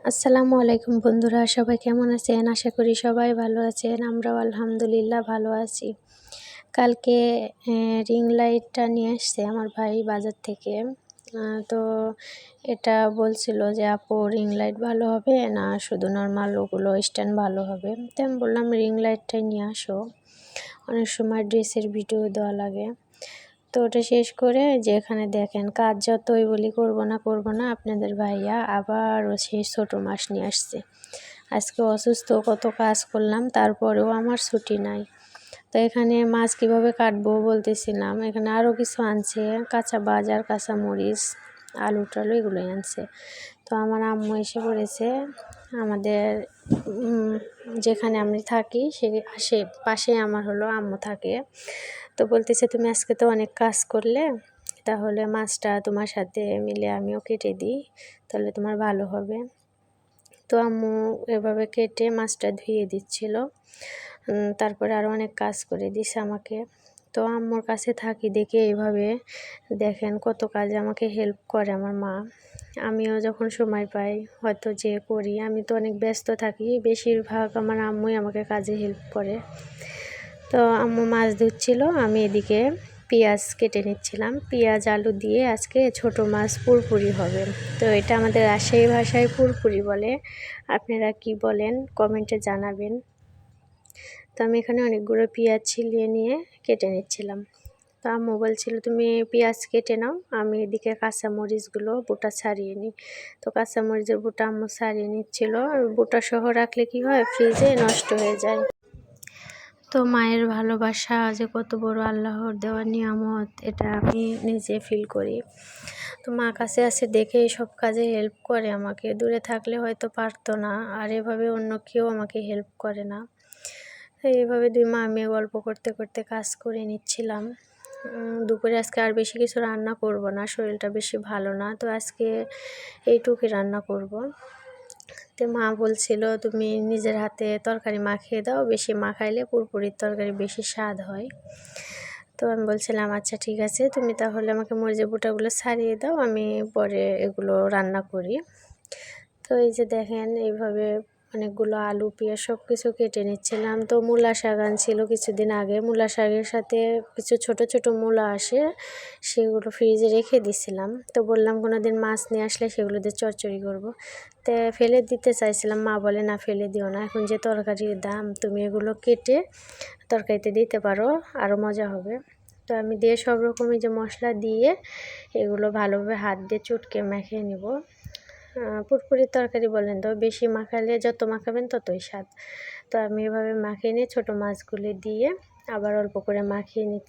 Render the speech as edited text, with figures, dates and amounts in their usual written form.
আসসালামু আলাইকুম বন্ধুরা, সবাই কেমন আছেন? আশা করি সবাই ভালো আছেন। আমরাও আলহামদুলিল্লাহ ভালো আছি। কালকে রিং লাইটটা নিয়ে আসছে আমার ভাই বাজার থেকে। তো এটা বলছিল যে আপু রিং লাইট ভালো হবে না শুধু নর্মাল ওগুলো স্ট্যান্ড ভালো হবে। তো আমি বললাম রিং লাইটটাই নিয়ে আসো, অনেক সময় ড্রেসের ভিডিও দেওয়া লাগে। তো ওটা শেষ করে যে এখানে দেখেন কাজ যতই বলি করব না আপনাদের ভাইয়া আবারও সেই ছোটো মাছ নিয়ে আসছে। আজকে অসুস্থ, কত কাজ করলাম তারপরেও আমার ছুটি নাই। তো এখানে মাছ কিভাবে কাটবো বলতেছিলাম, এখানে আরও কিছু আনছে, কাঁচা বাজার, কাঁচা মরিচ, আলু টালু এগুলোই আনছে। তো আমার আম্মু এসে পড়েছে। আমাদের যেখানে আমি থাকি সে পাশে আমার হলো আম্মু থাকে। তো বলতেছে তুমি আজকে তো অনেক কাজ করলে, তাহলে মাছটা তোমার সাথে মিলে আমিও কেটে দিই, তাহলে তোমার ভালো হবে। তো আম্মু এভাবে কেটে মাছটা ধুয়ে দিচ্ছিল। তারপরে আরও অনেক কাজ করে দিছে আমাকে। তো আম্মুর কাছে থাকি দেখে এইভাবে দেখেন কত কাজে আমাকে হেল্প করে আমার মা। আমিও যখন সময় পাই হয়তো যে করি, আমি তো অনেক ব্যস্ত থাকি, বেশিরভাগ আমার আম্মুই আমাকে কাজে হেল্প করে। তো আম্মু মাছ ধুচ্ছিল, আমি এদিকে পেঁয়াজ কেটে নিচ্ছিলাম। পেঁয়াজ আলু দিয়ে আজকে ছোট মাছ পুরপুরি হবে। তো এটা আমাদের রাজশাহী ভাষায় পুরপুরি বলে, আপনারা কি বলেন কমেন্টে জানাবেন। তো আমি এখানে অনেকগুলো পেঁয়াজ ছিলিয়ে নিয়ে কেটে নিচ্ছিলাম। তো আম্মু বলছিল তুমি পেঁয়াজ কেটে নাও, আমি এদিকে কাঁচামরিচগুলো বোটা ছাড়িয়ে নিই। তো কাঁচামরিচের বোটা আম্মু ছাড়িয়ে নিচ্ছিল। আর বোটা সহ রাখলে কি হয়, ফ্রিজে নষ্ট হয়ে যায়। তো মায়ের ভালোবাসা যে কত বড় আল্লাহর দেওয়া নিয়ামত, এটা আমি নিজে ফিল করি। তো মা কাছে আছে দেখে সব কাজে হেল্প করে আমাকে, দূরে থাকলে হয়তো পারতো না, আর এভাবে অন্য কেউ আমাকে হেল্প করে না। এইভাবে দুই মা মেয়ে গল্প করতে করতে কাজ করে নিচ্ছিলাম। দুপুরে আজকে আর বেশি কিছু রান্না করব না, শরীরটা বেশি ভালো না, তো আজকে এইটুকুই রান্না করব। তো মা বলছিল তুমি নিজের হাতে তরকারি মাখিয়ে দাও, বেশি মাখাইলে পুরপুরির তরকারি বেশি স্বাদ হয়। তো আমি বলছিলাম আচ্ছা ঠিক আছে, তুমি তাহলে আমাকে মরিচের বোঁটাগুলো ছাড়িয়ে দাও, আমি পরে এগুলো রান্না করি। তো এই যে দেখেন এইভাবে অনেকগুলো আলু পেঁয়াজ সব কিছু কেটে নিচ্ছিলাম। তো মূলা শাক আনছিল কিছুদিন আগে, মূলা শাকের সাথে কিছু ছোট ছোট মূলা আসে, সেগুলো ফ্রিজে রেখে দিছিলাম। তো বললাম কোনো দিন মাছ নিয়ে আসলে সেগুলো দিয়ে চচ্চড়ি করব। তো ফেলে দিতে চাইছিলাম, মা বলে না ফেলে দিও না, এখন যে তরকারির দাম তুমি এগুলো কেটে তরকারিতে দিতে পারো, আরও মজা হবে। তো আমি দিয়ে সব রকমই যে মশলা দিয়ে এগুলো ভালোভাবে হাত দিয়ে চটকে মেখে নেব। পুরপুরির তরকারি বলেন তো বেশি মাখালে যত মাখাবেন ততই স্বাদ। তো আমি এভাবে মাখিয়ে নিয়ে ছোটো মাছগুলি দিয়ে আবার অল্প করে মাখিয়ে নিচ্ছি।